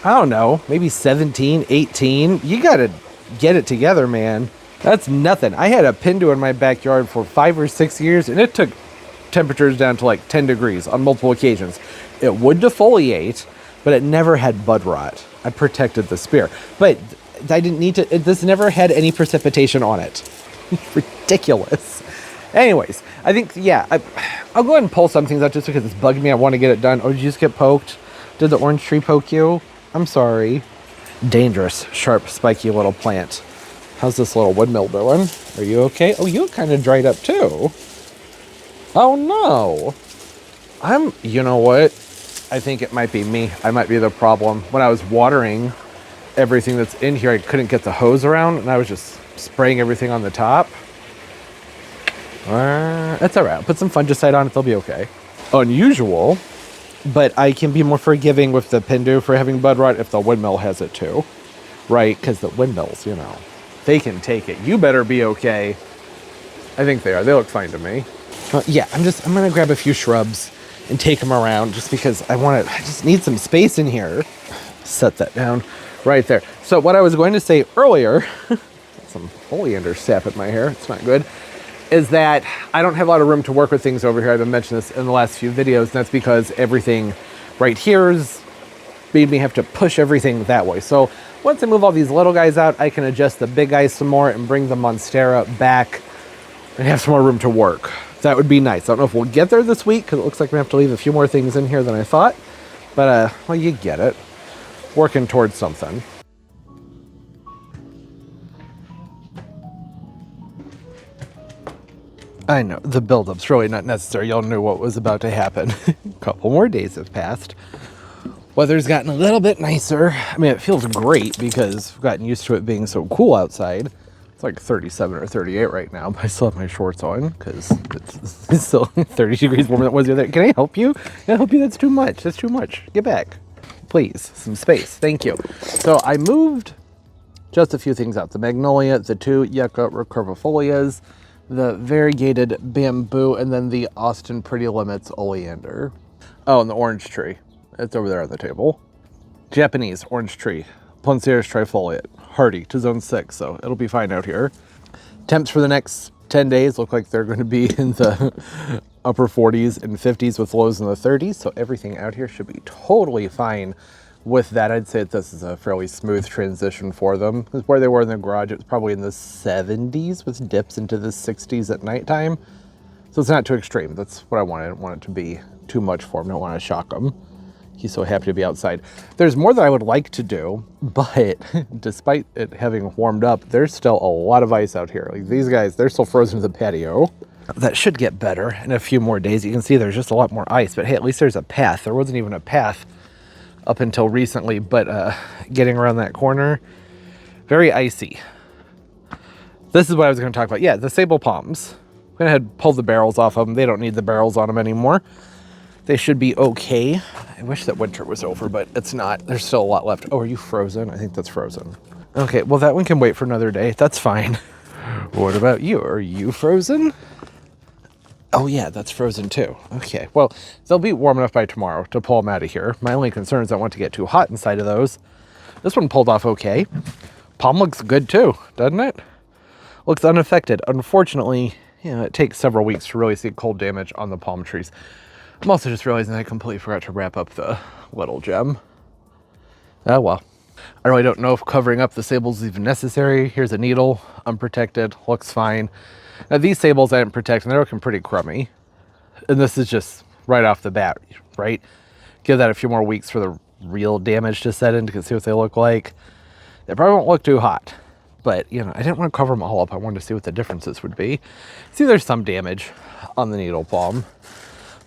I don't know, maybe 17, 18. You gotta get it together, man. That's nothing. I had a Pindu in my backyard for 5 or 6 years, and it took temperatures down to like 10 degrees on multiple occasions. It would defoliate, but it never had bud rot. I protected the spear, but I didn't need to. This never had any precipitation on it. Ridiculous. Anyways, I think, yeah, I'll go ahead and pull some things out just because it's bugging me. I want to get it done. Oh, did you just get poked? Did the orange tree poke you? I'm sorry. Dangerous, sharp, spiky little plant. How's this little windmill doing? Are you okay? Oh, you kind of dried up too. Oh no. You know what? I think it might be me. I might be the problem. When I was watering everything that's in here, I couldn't get the hose around and I was just spraying everything on the top. That's all right. I'll put some fungicide on it. They'll be okay. Unusual, but I can be more forgiving with the Pindu for having bud rot if the windmill has it too. Right? Because the windmills, you know, they can take it. You better be okay. I think they are. They look fine to me. Yeah, I'm going to grab a few shrubs and take them around just because I just need some space in here. Set that down right there. So what I was going to say earlier, some oleander sap in my hair, it's not good, is that I don't have a lot of room to work with things over here. I've been mentioning this in the last few videos, and that's because everything right here has made me have to push everything that way. So once I move all these little guys out, I can adjust the big guys some more and bring the Monstera back and have some more room to work. That would be nice. I don't know if we'll get there this week because it looks like we have to leave a few more things in here than I thought. But, well, you get it. Working towards something. I know, the build-up's really not necessary. Y'all knew what was about to happen. A couple more days have passed. Weather's gotten a little bit nicer. I mean, it feels great because I've gotten used to it being so cool outside. It's like 37 or 38 right now, but I still have my shorts on because it's still 30 degrees warmer than it was the other day. Can I help you? Can I help you? That's too much. That's too much. Get back. Please, some space. Thank you. So I moved just a few things out. The magnolia, the two yucca recurvifolias, the variegated bamboo, and then the Austin Pretty Limits oleander. Oh, and the orange tree. It's over there on the table. Japanese orange tree, Poncier's trifoliate, hardy to zone 6, so it'll be fine out here. Temps for the next 10 days look like they're going to be in the upper 40s and 50s with lows in the 30s, so everything out here should be totally fine with that. I'd say this is a fairly smooth transition for them. Because where they were in the garage, it was probably in the 70s with dips into the 60s at nighttime. So it's not too extreme. That's what I wanted. I didn't want it to be too much for him. I don't want to shock him. He's so happy to be outside. There's more that I would like to do, but despite it having warmed up, there's still a lot of ice out here. Like these guys, they're still frozen to the patio. That should get better in a few more days. You can see there's just a lot more ice, but hey, at least there's a path. There wasn't even a path up until recently, but getting around that corner, very icy. This is what I was going to talk about. Yeah, the sable palms. I'm going to head pull the barrels off of them. They don't need the barrels on them anymore. They should be okay. I wish that winter was over, but it's not. There's still a lot left. Oh, are you frozen? I think that's frozen. Okay, well, that one can wait for another day. That's fine. What about you? Are you frozen? Oh, yeah, that's frozen too. Okay, well, they'll be warm enough by tomorrow to pull them out of here. My only concern is I want to get too hot inside of those. This one pulled off okay. Palm looks good too, doesn't it? Looks unaffected. Unfortunately, you know, it takes several weeks to really see cold damage on the palm trees. I'm also just realizing I completely forgot to wrap up the little gem. Oh well. I really don't know if covering up the sables is even necessary. Here's a needle, unprotected, looks fine. Now these sables I didn't protect and they're looking pretty crummy. And this is just right off the bat, right? Give that a few more weeks for the real damage to set in to see what they look like. They probably won't look too hot. But, you know, I didn't want to cover them all up. I wanted to see what the differences would be. See, there's some damage on the needle palm,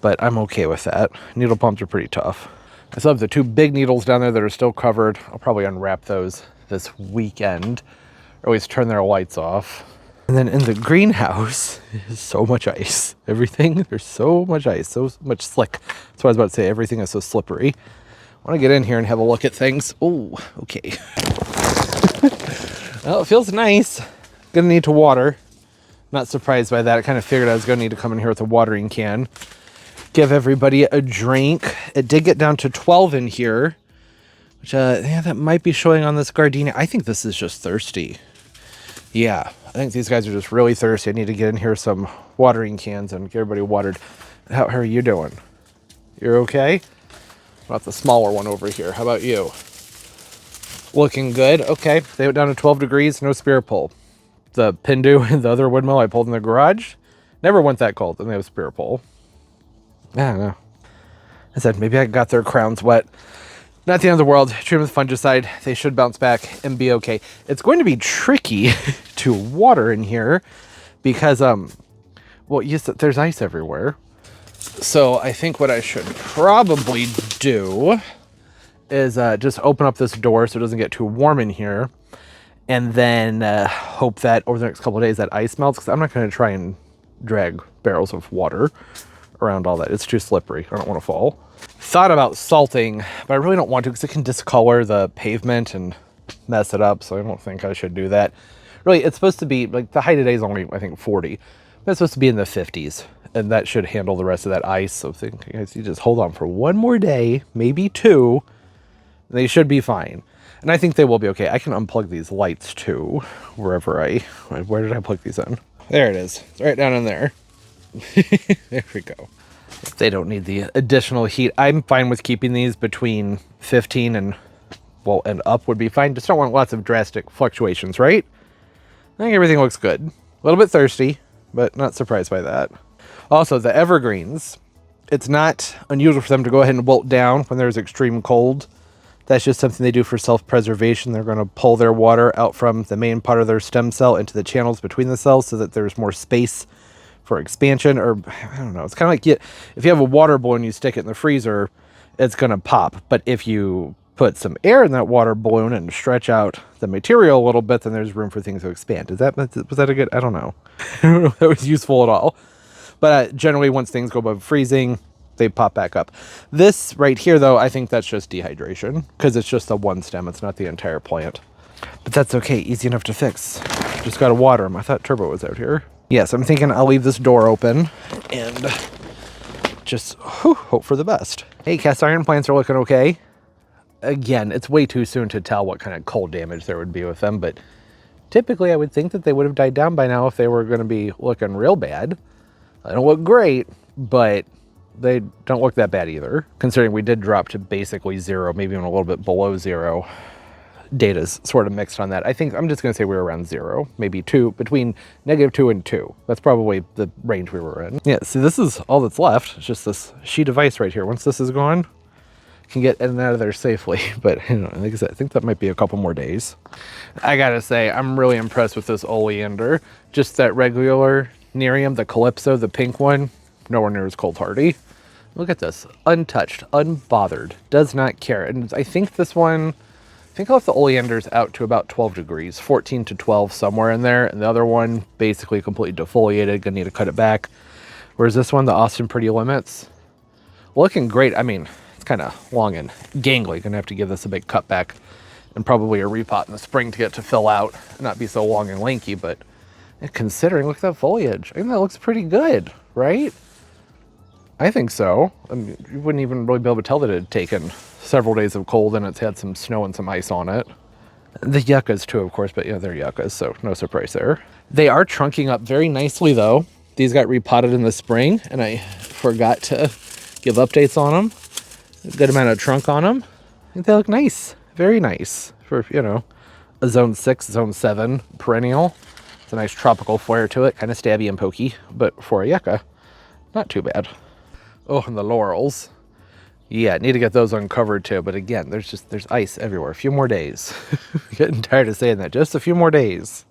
but I'm okay with that. Needle palms are pretty tough. I still have the two big needles down there that are still covered. I'll probably unwrap those this weekend, or at least turn their lights off. And then in the greenhouse is so much ice. Everything, there's so much ice, so much slick. That's what I was about to say. Everything is so slippery. I want to get in here and have a look at things. Oh, okay. Well, it feels nice. Gonna need to water. Not surprised by that. I kind of figured I was gonna need to come in here with a watering can. Give everybody a drink. It did get down to 12 in here, which, yeah, that might be showing on this gardenia. I think this is just thirsty. Yeah, I think these guys are just really thirsty. I need to get in here some watering cans and get everybody watered. How are you doing? You're okay? What about the smaller one over here? How about you? Looking good. Okay, they went down to 12 degrees, no spear pull. The Pindu and the other windmill I pulled in the garage never went that cold, and they have spear pull. I don't know. I said maybe I got their crowns wet. Not the end of the world. Treat them with fungicide. They should bounce back and be okay. It's going to be tricky to water in here because, well, yes, there's ice everywhere. So I think what I should probably do is just open up this door so it doesn't get too warm in here, and then hope that over the next couple of days that ice melts, because I'm not going to try and drag barrels of water around all that. It's too slippery. I don't want to fall. Thought about salting, but I really don't want to because it can discolor the pavement and mess it up, so I don't think I should do that. Really, it's supposed to be, like, the high today is only, I think, 40, but it's supposed to be in the 50s, and that should handle the rest of that ice. So I think, guys, you just hold on for one more day, maybe two. They should be fine. And I think they will be okay. I can unplug these lights too, where did I plug these in? There it is. It's right down in there. There we go. If they don't need the additional heat, I'm fine with keeping these between 15 and, well, and up would be fine. Just don't want lots of drastic fluctuations, right? I think everything looks good. A little bit thirsty, but not surprised by that. Also, the evergreens, it's not unusual for them to go ahead and wilt down when there's extreme cold. That's just something they do for self-preservation. They're going to pull their water out from the main part of their stem cell into the channels between the cells so that there's more space for expansion, or I don't know. It's kind of like if you have a water balloon, you stick it in the freezer, it's going to pop. But if you put some air in that water balloon and stretch out the material a little bit, then there's room for things to expand. Was that a good? I don't know. I don't know if that was useful at all. But generally, once things go above freezing, they pop back up. This right here, though, I think that's just dehydration because it's just the one stem. It's not the entire plant. But that's okay. Easy enough to fix. Just got to water them. I thought Turbo was out here. Yes, I'm thinking I'll leave this door open and just hope for the best. Hey, cast iron plants are looking okay. Again, it's way too soon to tell what kind of cold damage there would be with them, but typically I would think that they would have died down by now if they were going to be looking real bad. They don't look great, but they don't look that bad either, considering we did drop to basically 0, maybe even a little bit below 0. Data's sort of mixed on that. I think I'm just going to say we were around 0, maybe 2, between -2 and 2. That's probably the range we were in. Yeah, see, this is all that's left. It's just this sheet of ice right here. Once this is gone, can get in and out of there safely. But you know, like I said, I think that might be a couple more days. I gotta say, I'm really impressed with this oleander. Just that regular Nerium, the Calypso, the pink one, nowhere near as cold hardy. Look at this, untouched, unbothered, does not care. And I think this one, I think I left the oleanders out to about 12 degrees, 14 to 12, somewhere in there. And the other one, basically completely defoliated, gonna need to cut it back. Whereas this one, the Austin Pretty Limits, looking great. I mean, it's kind of long and gangly. Gonna have to give this a big cut back and probably a repot in the spring to get to fill out and not be so long and lanky. But considering, look at that foliage. I think that looks pretty good, right? I think so. I mean, you wouldn't even really be able to tell that it had taken several days of cold and it's had some snow and some ice on it. The yuccas too, of course, but yeah, they're yuccas, so no surprise there. They are trunking up very nicely though. These got repotted in the spring and I forgot to give updates on them. A good amount of trunk on them. I think they look nice, very nice for, you know, a zone 6, zone 7 perennial. It's a nice tropical flair to it, kind of stabby and pokey, but for a yucca, not too bad. Oh, and the laurels. Yeah, need to get those uncovered too, but again, there's ice everywhere. A few more days. Getting tired of saying that. Just a few more days.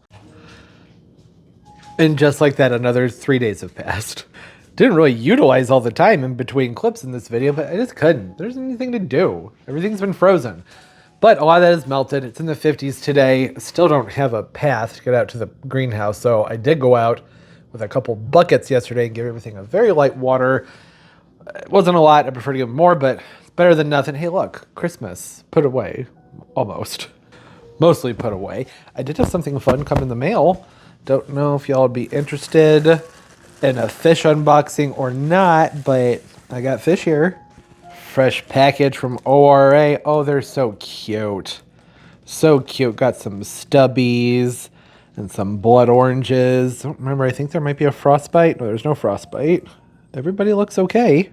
And just like that, another 3 days have passed. Didn't really utilize all the time in between clips in this video, but I just couldn't. There's anything to do. Everything's been frozen. But a lot of that is melted. It's in the 50s today. Still don't have a path to get out to the greenhouse, so I did go out with a couple buckets yesterday and give everything a very light water. It wasn't a lot. I prefer to give more, but it's better than nothing. Hey, look, Christmas put away, almost. Mostly put away. I did have something fun come in the mail. Don't know if y'all would be interested in a fish unboxing or not, but I got fish here. Fresh package from ORA. Oh, they're so cute. So cute. Got some stubbies and some blood oranges. Don't remember, I think there might be a frostbite. No, there's no frostbite. Everybody looks okay.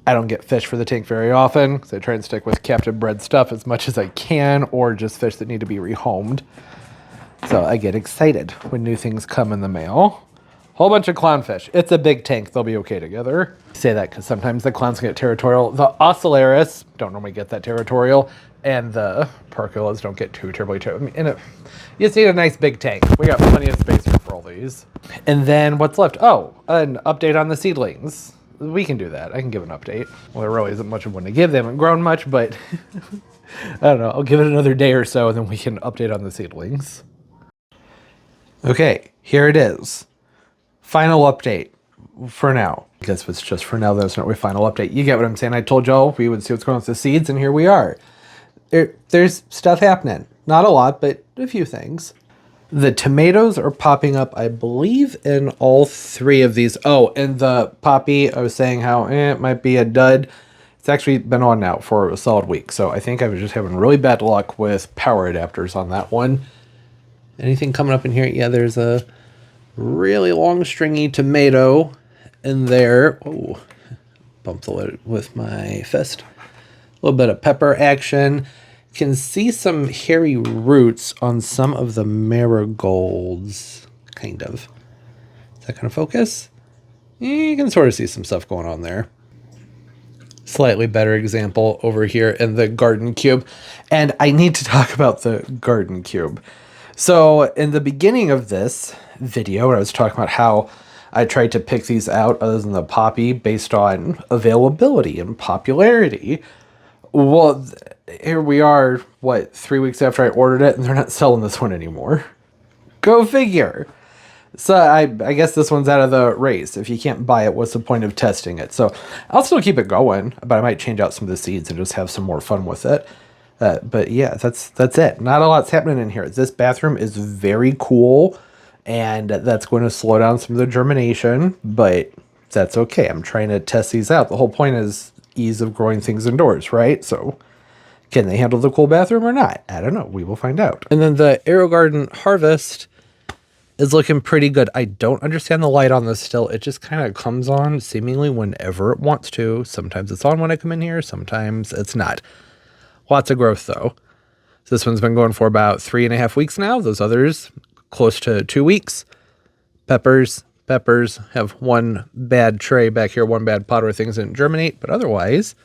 I don't get fish for the tank very often because I try and stick with captive bred stuff as much as I can, or just fish that need to be rehomed. So I get excited when new things come in the mail. Whole bunch of clownfish. It's a big tank. They'll be okay together. I say that because sometimes the clowns get territorial. The ocellaris don't normally get that territorial, and the percolas don't get too terribly territorial. I mean, you just need a nice big tank. We got plenty of space for all these. And then what's left? Oh, an update on the seedlings. We can do that. I can give an update. Well, there really isn't much of one to give. They haven't grown much, but I don't know. I'll give it another day or so, and then we can update on the seedlings. Okay, here it is. Final update for now. I guess if it's just for now, that's not my final update. You get what I'm saying. I told y'all we would see what's going on with the seeds, and here we are. There's stuff happening. Not a lot, but a few things. The tomatoes are popping up, I believe, in all 3 of these. Oh, and the poppy, I was saying how it might be a dud. It's actually been on now for a solid week. So I think I was just having really bad luck with power adapters on that one. Anything coming up in here? Yeah, there's a really long stringy tomato in there. Oh, bumped the lid with my fist. A little bit of pepper action. Can see some hairy roots on some of the marigolds, kind of. Is that going to focus? You can sort of see some stuff going on there. Slightly better example over here in the garden cube. And I need to talk about the garden cube. So in the beginning of this video, I was talking about how I tried to pick these out other than the poppy based on availability and popularity. Well, here we are, what, 3 weeks after I ordered it, and they're not selling this one anymore. Go figure. So I guess this one's out of the race. If you can't buy it, what's the point of testing it? So I'll still keep it going, but I might change out some of the seeds and just have some more fun with it. But yeah, that's it. Not a lot's happening in here. This bathroom is very cool, and that's going to slow down some of the germination, but that's okay. I'm trying to test these out. The whole point is ease of growing things indoors, right? So can they handle the cool bathroom or not? I don't know. We will find out. And then the AeroGarden Harvest is looking pretty good. I don't understand the light on this still. It just kind of comes on seemingly whenever it wants to. Sometimes it's on when I come in here. Sometimes it's not. Lots of growth though. So this one's been going for about 3.5 weeks now. Those others close to 2 weeks. Peppers have one bad tray back here, one bad pot where things didn't germinate, but otherwise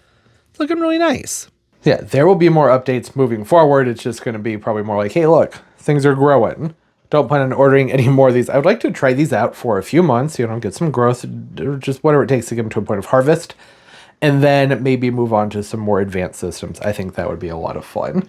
it's looking really nice. Yeah, there will be more updates moving forward. It's just going to be probably more like, hey, look, things are growing. Don't plan on ordering any more of these. I would like to try these out for a few months, get some growth, or just whatever it takes to get them to a point of harvest, and then maybe move on to some more advanced systems. I think that would be a lot of fun.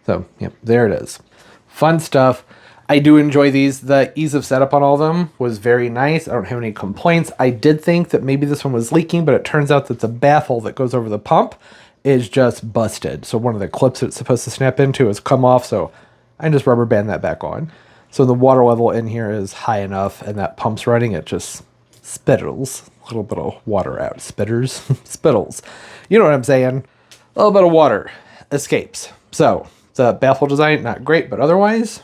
So, yeah, there it is. Fun stuff. I do enjoy these. The ease of setup on all of them was very nice. I don't have any complaints. I did think that maybe this one was leaking, but it turns out that the baffle that goes over the pump is just busted. So one of the clips it's supposed to snap into has come off, so I just rubber band that back on. So the water level in here is high enough, and that pump's running, it just spittles. A little bit of water out. Spitters? Spittles. You know what I'm saying? A little bit of water escapes. So the baffle design, not great, but otherwise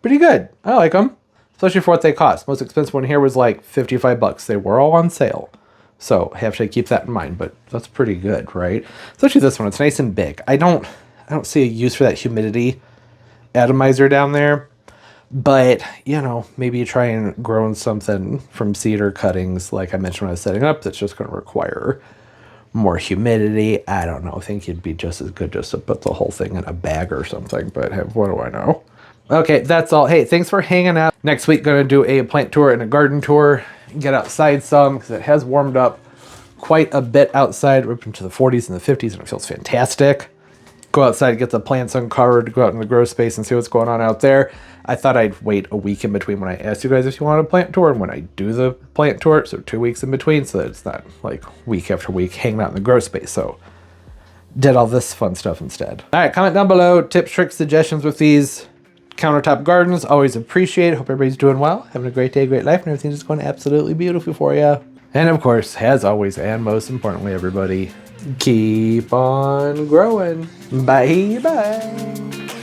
pretty good. I like them, especially for what they cost. Most expensive one here was like 55 bucks. They were all on sale. So have to keep that in mind, but that's pretty good, right? Especially this one, it's nice and big. I don't see a use for that humidity atomizer down there, but maybe try and grow something from cedar cuttings, like I mentioned when I was setting up, that's just going to require more humidity. I don't know. I think it'd be just as good just to put the whole thing in a bag or something, but what do I know? Okay, that's all. Hey, thanks for hanging out. Next week, going to do a plant tour and a garden tour. Get outside some, because it has warmed up quite a bit outside. We're up into the 40s and the 50s, and it feels fantastic. Go outside, get the plants uncovered, go out in the grow space and see what's going on out there. I thought I'd wait a week in between when I asked you guys if you wanted a plant tour and when I do the plant tour, so 2 weeks in between, so that it's not like week after week hanging out in the grow space. So did all this fun stuff instead. All right, comment down below, tips, tricks, suggestions with these countertop gardens. Always appreciate it. Hope everybody's doing well, having a great day, great life, and everything's just going absolutely beautiful for you. And of course, as always, and most importantly, everybody, keep on growing. Bye bye.